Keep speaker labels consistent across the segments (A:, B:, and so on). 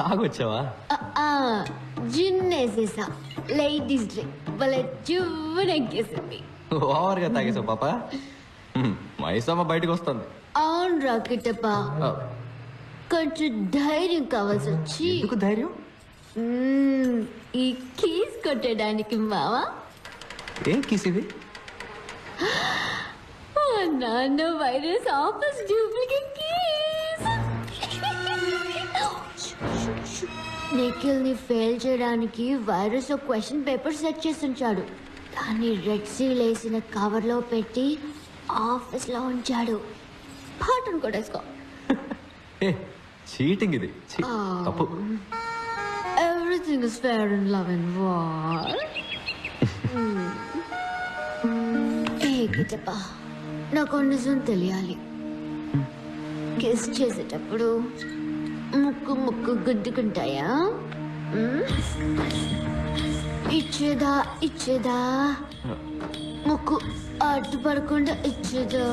A: తాగొచ్చావా?
B: జిన్ వేసేసా. Ladies day భలే చువ్వనెక్కేసింది.
A: ఓవర్గా తాగేసావు పాప. మైసమ్మ బయటకు వస్తుంది.
B: అవును రాకెటప్ప, కొంచెం ధైర్యం కావాల్సి వచ్చి.
A: ఎందుకు ధైర్యం?
B: ఈ కీస్ కొట్టడానికి మావా.
A: ఏం కీస్ ఇది?
B: నాన్న virus office duplicate keys. Nikhil ని ఫెయిల్ చేయడానికి వైరస్ లో క్వశ్చన్ పేపర్ సెట్ చేసి ఉంచాడు. దాన్ని రెడ్ సీల్ వేసిన కవర్ లో పెట్టి ఆఫీస్ లో ఉంచాడు. పాటను కొట్టేసుకో.
A: చీటింగ్ ఇది. తప్పు.
B: Everything is fair in love and war. చెప్పా, నాకు నిజం తెలియాలి. కిస్ చేసేటప్పుడు ముక్కు ముక్కు గుద్దుకుంటాయా? ఇచ్చేదా ఇచ్చేదా? ముక్కు అడ్డుపడకుండా ఇచ్చేదా?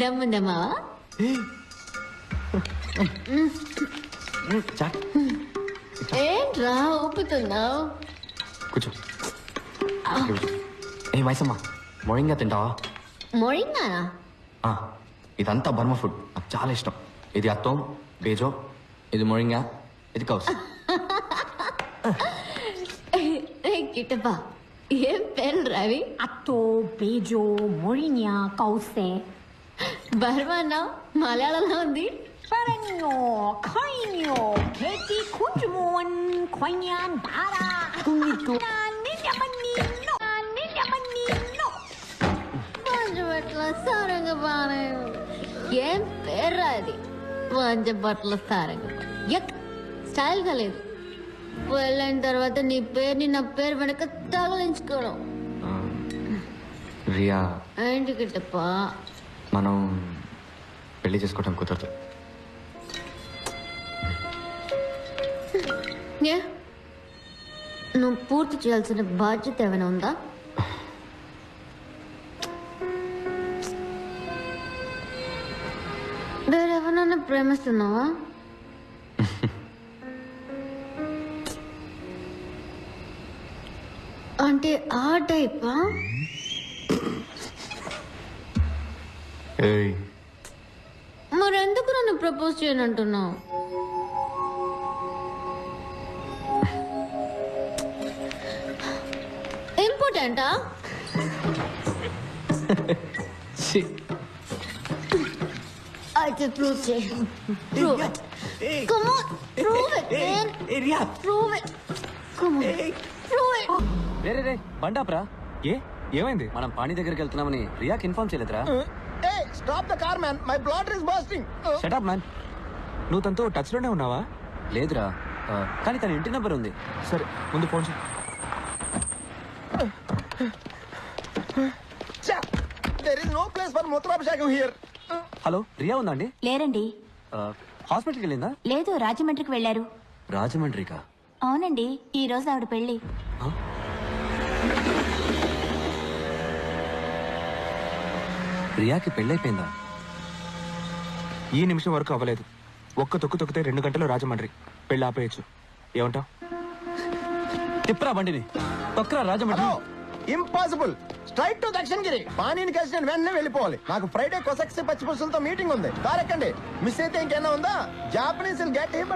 B: దమ్ముందమ్మా. ఏంట్రా ఊపుతున్నావు?
A: కూర్చో. ఏ మైసమ్మ, మొరింగా తింటావా?
B: మొరింగానా?
A: ఇదంతా బర్మా ఫుడ్, నాకు చాలా ఇష్టం. ఇది అత్తం బేజో, ఇది మొరింగా, ఇది కౌస్.
B: కిట్టప్పా, ఏం పేరు రావి?
C: అత్తో బేజో మొరిన్యా కౌసే.
B: బర్మానా మలయాళంలో ఉంది.
C: Paranyo, Koinyo, Keti Kunjumon, Koinyan Bara, Kunito, Ninyamanino, Ninyamanino.
B: Panchabatla Sarangapani. ఏం పేర్రా అది? పంచబట్ల సారంగపాణి. యక్, స్టైల్గా లేదు. వెళ్ళిన తర్వాత నీ పేరుని నా పేరు వెనక తగిలించుకోవడం.
A: రియా,
B: ఏంటి కిట్టప్పా?
A: మనం పెళ్లి చేసుకోవడం కుదరదు.
B: నువ్వు పూర్తి చేయాల్సిన బాధ్యత ఏమైనా ఉందా? వేరెవరన్నా ప్రేమిస్తున్నావా? అంటే ఆ టైపా? మరెందుకు నన్ను ప్రపోజ్ చేయనంటున్నావు? ఇంపార్టెంటా? అయితే ప్రూవ్ చేయి. Prove it. Come on, prove it, man. Prove it. Come on, prove it.
A: రే బండాప్రా. ఏమైంది? మనం పాణి దగ్గరికి వెళ్తున్నామని రియాకి ఇన్ఫార్మ్ చేయలేదురా?
D: Stop the car, man. My bladder is bursting.
A: Shut up man. నువ్వు తనతో టచ్ లోనే ఉన్నావా? లేదురా, కానీ తన ఇంటి నెంబర్ ఉంది. సరే, ముందు ఫోన్ చేయి.
D: There is no place for Mutrabhishekam here.
A: Hello, Riya ఉందా అండి?
C: లేరండి.
A: హాస్పిటల్కి వెళ్ళిందా?
C: లేదు, రాజమండ్రికి వెళ్ళారు.
A: రాజమండ్రికా?
C: అవునండి, ఈ రోజు ఆవిడ పెళ్లి.
A: రియాకి పెళ్ళైపోయిందా? ఈ నిమిషం వరకు అవ్వలేదు. ఒక్క తొక్కు తొక్కితే 2 గంటలు రాజమండ్రి. పెళ్ళి ఆపేయచ్చు. ఏమంటావు? తిప్పరా బండిని, తొక్కరా Rajahmundry.
D: Impossible. Straight to Dakshinagiri. పానీని కలిసి నేను వెంటనే వెళ్ళిపోవాలి. నాకు ఫ్రైడే కొసక్సి పచ్చి పులుసులతో మీటింగ్ ఉంది. దారెక్కండి. మిస్ అయితే ఇంకేనా ఉందా? Japanese get him.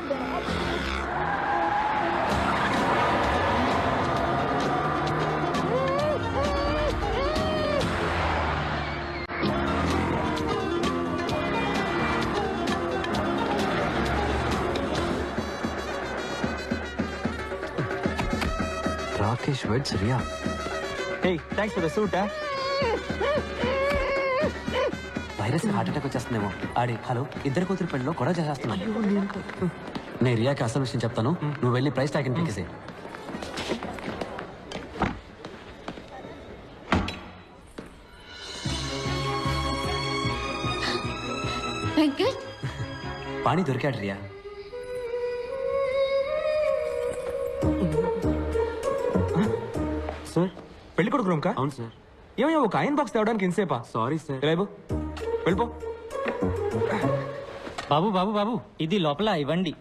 A: Rakesh weds Riya. Hey, thanks for the suit. Virus heart attack వచ్చేస్తుందేమో. ఆడి హలో, ఇద్దరు కూతురు పెళ్ళిలో గొడవ చేసేస్తున్నాను. నేను రియాకి అసలు విషయం చెప్తాను, నువ్వు వెళ్ళి ప్రైస్ ట్యాగ్ పీకేసే.
B: వెంకట్,
A: పాణి దొరికాడు రియా. సార్, పెళ్లి కొడుకు రూమ్ కా? అవును సార్. ఏమయ్యా ఒక ఐరన్ బాక్స్ తేవడానికి ఇంతసేపా?
E: Sorry sir.
A: రేపు వెళ్ళిపో.
E: బాబు బాబు బాబు ఇది లోపల ఇవ్వండి.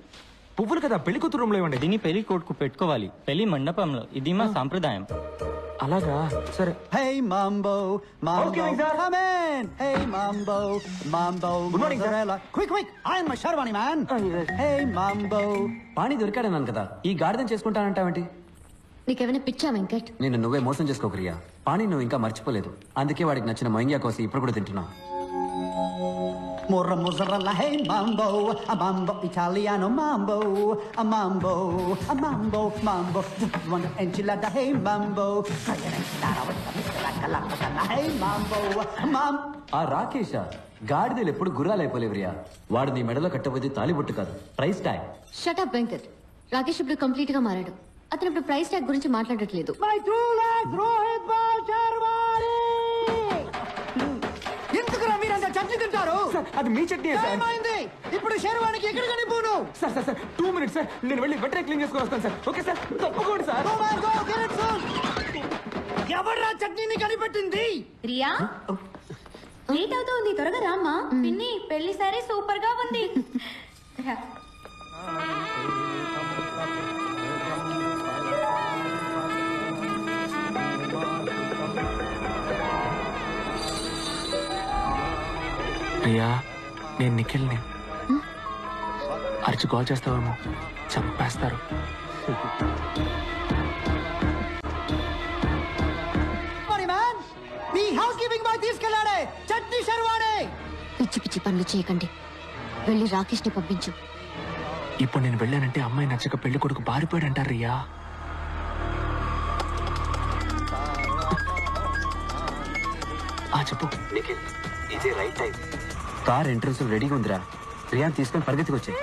A: పువ్వులు కదా, పెళ్లి కూతురు రూమ్ లో ఇవ్వండి.
E: దీన్ని పెళ్లి కొడుకు పెట్టుకోవాలి పెళ్లి మండపంలో. ఇది మా సాంప్రదాయం.
A: అలాగా, సరే.
F: Hey Mambo, Mambo,
A: Okay, sir.
F: come in. Hey Mambo, Mambo,
A: Good morning, sir.
F: mozzarella. Quick, iron my Sharwani, man. Hey Mambo.
G: పాణి దొరికాడన్నాను కదా, ఈ గాడిదం చేసుకుంటానంటావేంటి?
B: నీకేమైనా పిచ్చా వెంకట్?
G: నేను నువ్వే మోసం చేసుకోకరియా. పాణి నువ్వు ఇంకా మర్చిపోలేదు, అందుకే వాడికి నచ్చిన మొయింగా కోసం ఇప్పుడు కూడా తింటున్నావు.
F: Morra mozzarella, hey Mambo, a Mambo Italiano, Mambo, a Mambo, a Mambo, Mambo. One enchilada, hey Mambo. Hey Mambo, Mam.
G: ఆ రాకేష గాడిదలు ఎప్పుడు గుర్రాలైపోలేవురియా. వాడు నీ మెడలో కట్టబోతే తాలిబొట్టు కాదు, price tag.
B: Shut up Venkat. Rakesh ఇప్పుడు కంప్లీట్ గా మారాడు. అతను ఇప్పుడు ప్రైస్ ట్యాగ్ గురించి మాట్లాడట్లేదు.
F: My true legs, Rohit Bal Sharwani. ఎందుకురా మీరంతా చట్నీ తింటారు?
A: సార్, అది మీ చట్నీ సార్.
F: ఏమైంది? ఇప్పుడు శర్వానికి ఎక్కడ కనిపోను?
A: Sir sir sir 2 minutes sir, నేను వెళ్ళి వెంటనే క్లీన్ చేసుకొని వస్తాను సార్. ఓకే సార్, తప్పకుండా సార్.
F: ఎవర్రా చట్నీని కనిపెట్టింది?
C: రియా లేట్ అవుతుంది, త్వరగా రామ్మా. పిన్ని పెళ్లి సారీ సూపర్ గా ఉంది.
A: అయ్యా, నేను నిఖిల్ని. అరిచి కాల్ చేస్తావేమో, చంపేస్తారు.
F: మీ హౌస్ కీపింగ్ బాయ్ తీసుకెళ్ళాడే చట్నీ శర్వాణి.
B: పిచ్చి పిచ్చి పనులు చేయకండి. వెళ్ళి రాకేష్ ని పంపించు.
A: ఇప్పుడు నేను వెళ్ళానంటే అమ్మాయి నచ్చక పెళ్లి కొడుకు బారిపోయాడు అంటారు రియా. చెప్పు.
G: ఇదే రైట్ టైం. కార్ ఎంట్రన్స్ రెడీగా ఉందిరా. రియాన్ తీసుకొని పరిగెత్తుకు వచ్చాయి.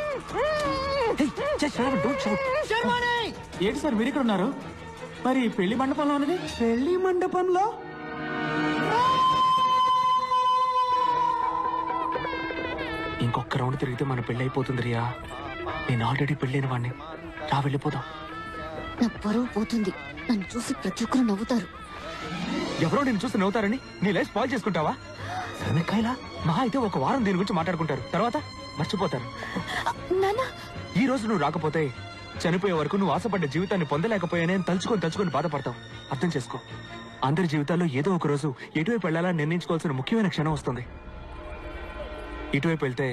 F: శర్వాణి
E: ఏంటి సార్ మీరు ఇక్కడ ఉన్నారు? మరి పెళ్లి మండపంలో ఉన్నది?
F: పెళ్లి మండపంలో
A: ఇంకొక రౌండ్ తిరిగితే మన పెళ్లి అయిపోతుంది రియా. నేను ఆల్రెడీ పెళ్ళైన వాడిని. రా వెళ్ళిపోదాం.
B: నా పరువు పోతుంది. నన్ను చూసి ప్రతి ఒక్కరు నవ్వుతారు.
A: ఎవరో నేను చూసి నవ్వుతారని నీ లైఫ్ స్పాయిల్ చేసుకుంటావా? సరేనా? మహా అయితే ఒక వారం దీని గురించి మాట్లాడుకుంటారు, తర్వాత మర్చిపోతారు.
B: నానా,
A: ఈ రోజు నువ్వు రాకపోతే చనిపోయే వరకు నువ్వు ఆశపడ్డ జీవితాన్ని పొందలేకపోయానే తలుచుకొని బాధపడతావు. అర్థం చేసుకో. అందరి జీవితాల్లో ఏదో ఒక రోజు ఎటువైపు వెళ్ళాలని నిర్ణయించుకోవాల్సిన ముఖ్యమైన క్షణం వస్తుంది. ఇటువైపు వెళ్తే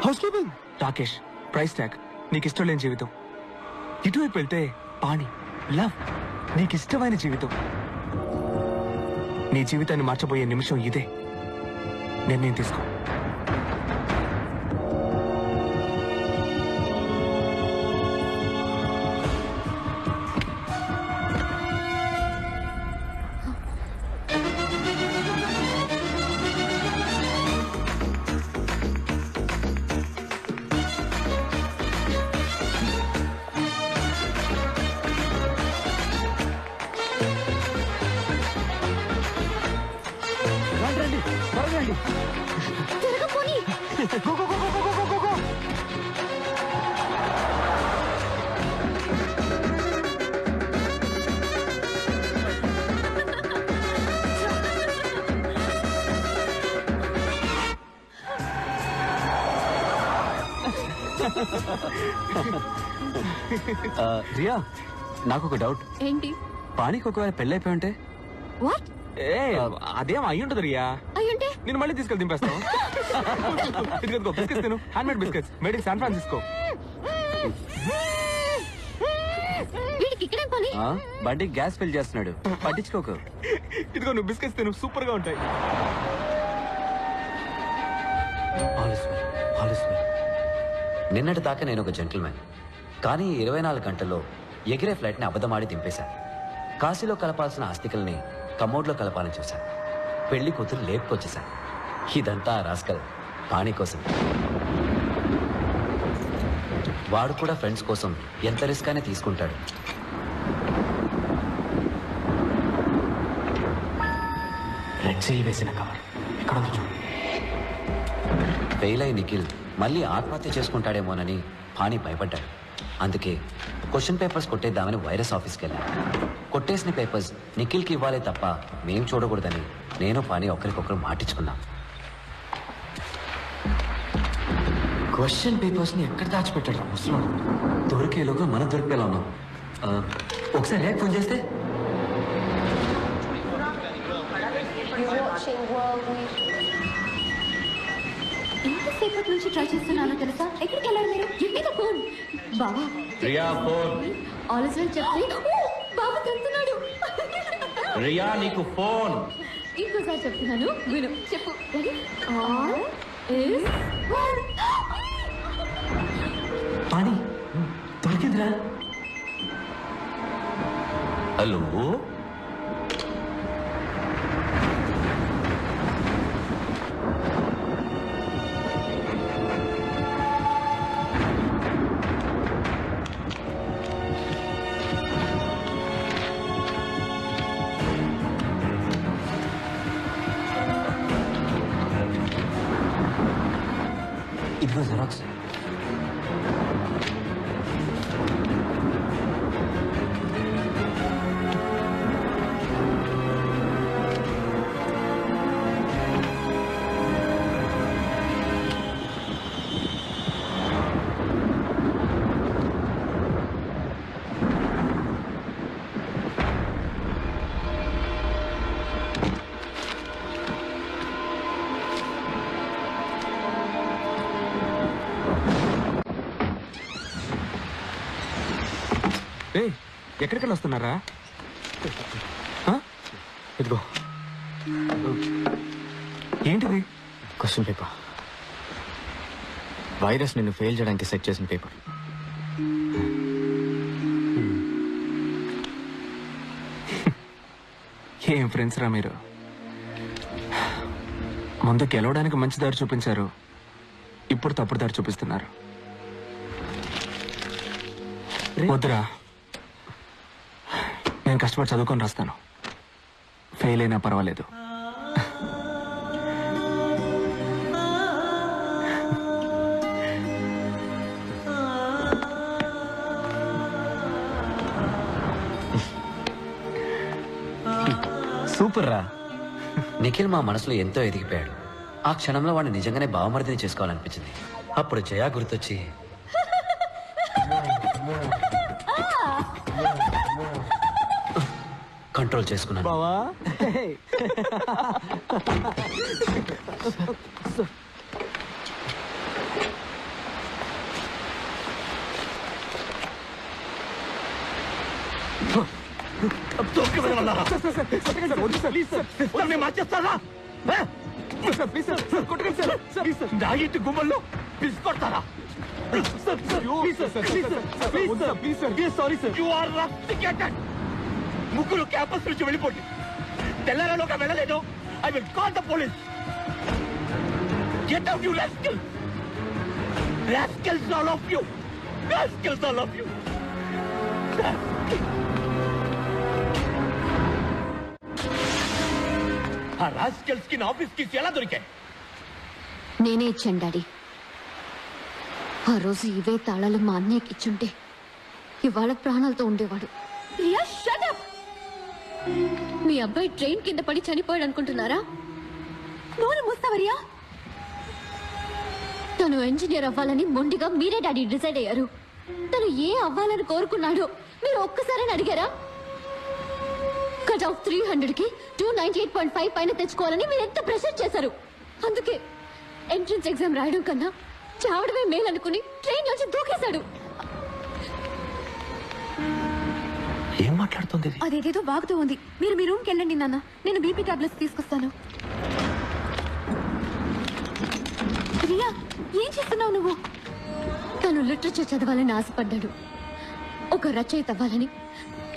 F: house keeping
A: Rakesh, price tag, నీకు ఇష్టం లేని జీవితం. ఇటువైపు వెళ్తే పాణి, లవ్, నీకు ఇష్టమైన జీవితం. నీ జీవితాన్ని మార్చబోయే నిమిషం ఇదే. నిర్ణయం తీసుకో.
B: త్వరగా పోనీ.
G: రియా, నాకు ఒక డౌట్.
B: ఏంటి?
G: పాణికి ఒకవేళ పెళ్ళైపోయి ఉంటే?
B: వాట్?
A: అదేం అయ్యుంటది రియా.
B: అయ్యుంటే
A: నేను మళ్ళీ తీసుకెళ్ళి దింపేస్తాను. ఇదిగో బిస్కెట్స్ తిను, hand made biscuits, made in San Francisco.
B: వీడికి ఇక్కడే పని.
G: బండి గ్యాస్ ఫిల్ చేస్తున్నాడు, పట్టించుకోకు.
A: ఇదిగో నువ్వు బిస్కెట్స్ తిను, సూపర్ గా ఉంటాయి.
G: నిన్నటి దాకా నేను ఒక జెంటిల్మెన్, కానీ 24 గంటల్లో ఎగిరే ఫ్లైట్ ని అబద్ధమాడి దింపేశాను. కాశీలో కలపాల్సిన ఆస్తికల్ని కమోడ్లో కలపాలని చూశాను. పెళ్లి కూతురు లేపుకొచ్చేశాను. ఇదంతా రాస్కల్ పాణి కోసం. వాడు కూడా ఫ్రెండ్స్ కోసం ఎంత రిస్క్ అయినా తీసుకుంటాడు.
A: రెడ్ సీల్ వేసిన కవర్ ఎక్కడ ఉంది చూడు.
G: ఫెయిల్ అయి నిఖిల్ మళ్ళీ ఆత్మహత్య చేసుకుంటాడేమోనని పాణి భయపడ్డాడు. అందుకే క్వశ్చన్ పేపర్స్ కొట్టేద్దామని వైరస్ ఆఫీస్కి వెళ్ళాను. కొట్టేసిన పేపర్స్ నిఖిల్కి ఇవ్వాలి తప్ప మేం చూడకూడదని నేను పాని ఒకరికొకరు మాటించుకున్నాం. క్వశ్చన్ పేపర్స్ని ఎక్కడ దాచిపెట్టాడు ముసలాడు? దొరికేలోగా మనం దొరికేలా ఉన్నాం. ఒకసారి రేపు ఫోన్ చేస్తే
C: ఎంతసేపటి నుంచి ట్రై చేస్తున్నానో తెలుసా? ఎక్కడికి వెళ్ళారు మీరు? ఎక్కడ ఫోన్ బాబా
H: రియా ఫోన్.
C: ఆలోచన చెప్తే బాబు తంతున్నాడు.
H: రియా నీకు ఫోన్.
C: ఇంకోసారి చెప్తున్నాను విను. చెప్పు. All is well.
G: పాని దొరికిందిరా.
H: హలో
G: ఇదిగో జెరాక్స్.
A: ఎక్కడికి వస్తున్నారా? ఇదిగో ఏంటిది?
I: Question paper. వైరస్ నిన్ను ఫెయిల్ చేయడానికి సెట్ చేసిన పేపర్.
A: ఏం ఫ్రెండ్స్ రా మీరు. ముందు గెలవడానికి మంచి దారి చూపించారు, ఇప్పుడు తప్పుడు దారి చూపిస్తున్నారు. వద్దురా, నేను కష్టపడి చదువుకొని రాస్తాను. ఫెయిల్ అయినా పర్వాలేదు.
I: సూపర్ రా.
G: నిఖిల్ మా మనసులో ఎంతో ఎదిగిపోయాడు. ఆ క్షణంలో వాడిని నిజంగానే బావమరిదిని చేసుకోవాలనిపించింది. అప్పుడు జయా గుర్తొచ్చి కంట్రోల్ చేసుకున్నాను.
A: బావా
H: గుమ్మల్లో పిసుకొడతారా? ముగ్గురు క్యాంపస్ నుంచి వెళ్ళిపోండి. తెల్లలోకి వెళ్ళలేదు. I will call the police. Get out you rascal. Rascals all of you. Rascals all of you. ఆ రాస్కల్స్ కి నా ఆఫీస్ కి ఎలా దొరికాయి?
B: నేనే ఇచ్చాను డాడీ. ఆ రోజు ఇవే తాళాలు మా అన్నయ్యకి ఇచ్చుంటే ఇవాళ ప్రాణాలతో ఉండేవాడు.
C: Riya shut up.
B: మీ అబ్బాయి ట్రైన్ కింద పడి చనిపోయాడు అనుకుంటున్నారా?
C: నోరు మూస్తావా రియా?
B: తను ఇంజనీర్ అవ్వాలని మొండిగా మీరే డాడీ డిసైడ్ అయ్యారు. తను ఏ అవ్వాలని కోరుకున్నాడో మీరు ఒక్కసారి అడిగారా? కట్ ఆఫ్ 300కి 298.5 పైన తెచ్చుకోవాలని మీరు ఎంత ప్రెషర్ చేశారు. అందుకే ఎంట్రన్స్ ఎగ్జామ్ రాయడం కన్నా చావడమే మేలనుకుని ట్రైన్ నుంచి దూకేశాడు.
G: ఏం మాట్లాడుతుంది?
C: అదేదేదో బాగుతూ ఉంది. మీరు మీ రూమ్కి వెళ్ళండి నాన్న, నేను బీపీ టాబ్లెట్స్ తీసుకొస్తాను. రియా, ఏం చేస్తున్నావు నువ్వు?
B: తను లిటరేచర్ చదవాలని ఆశపడ్డాడు. ఒక రచయిత అవ్వాలని,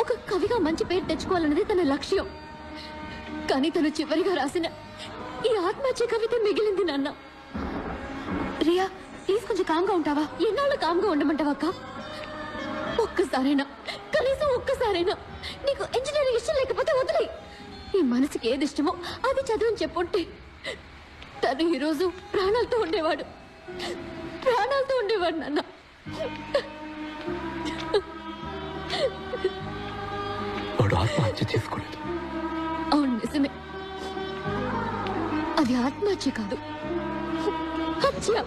B: ఒక కవిగా మంచి పేరు తెచ్చుకోవాలన్నది తన లక్ష్యం. కానీ తను చివరిగా రాసిన ఈ ఆత్మహత్య కవిత మిగిలింది నాన్న.
C: రియా ప్లీజ్ కొంచెం కామ్గా ఉంటావా?
B: ఎన్నాళ్ళు కామ్గా ఉండమంటావక్క? ఒక్కసారైనా, కనీసం ఒక్కసారైనా నీకు ఇంజనీరింగ్ ఇష్టం లేకపోతే వదిలే. ఈ మనసుకి ఏది ఇష్టమో అది చదువుని చెప్పుంటే తను ఈరోజు ప్రాణాలతో ఉండేవాడు. నాన్న.
A: ఆత్మహత్య చేసుకోలేదు.
B: అవును నిజమే, అది ఆత్మహత్య కాదు, హత్య.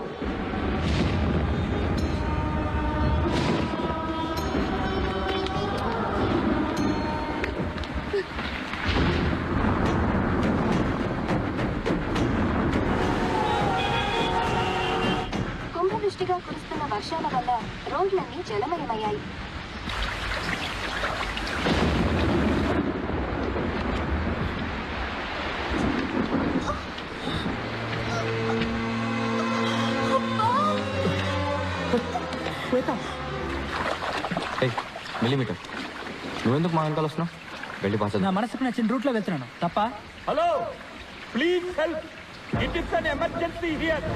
C: కుంభవృష్టిగా కురుస్తున్న వర్షాల వల్ల రోడ్లన్నీ జలమయమయ్యాయి.
I: మిల్లీమీటర్, నువ్వెందుకు మా వెనకాల వస్తున్నావు? వెళ్ళి పాస్
E: నా మనసుకు నచ్చిన రూట్లో వెళ్తున్నాను తప్ప.
H: Hello, please help, it is an emergency here.